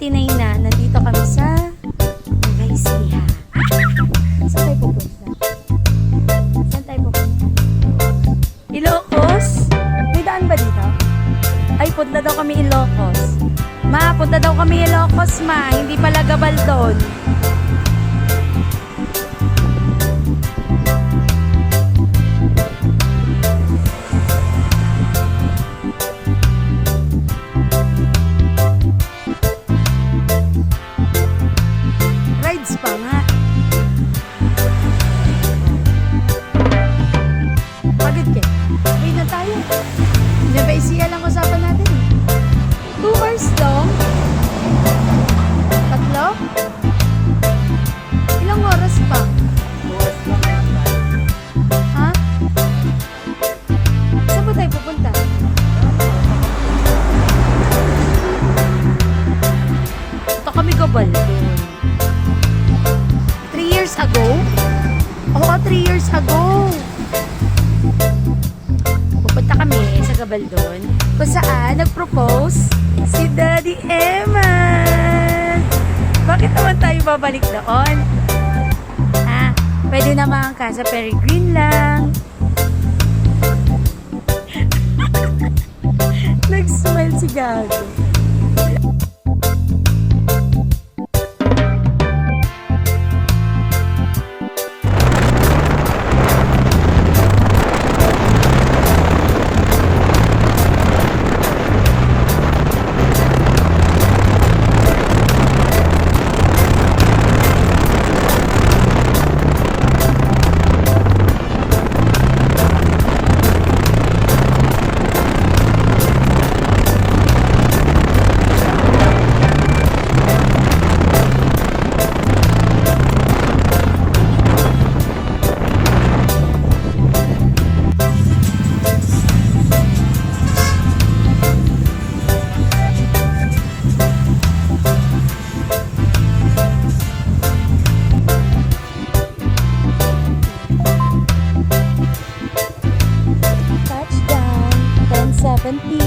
10:29 na. Nandito kami sa Nueva Saan tayo pupunta? Saan tayo pupunta? Ilocos? May daan ba dito? Ay, punta daw kami Ilocos. Ma, punta daw kami Ilocos, ma. Hindi pala Gabaldon. Rides pa nga. Pagod ka. Uwi na tayo. Nabaisiya lang usapan natin. 2 hours long? 3? Ilang oras pa? 2 hours lang yan tayo. Ha? Saan ba tayo pupunta? Ito kami Gabaldon. 3 years ago? Oo, 3 years ago. Pupunta kami sa Gabaldon kung saan nag-propose si Daddy Emma. Bakit naman tayo babalik doon? Ha? Pwede naman ka sa Peregrine lang. Nag-smile si Gago. Touchdown, 10:17.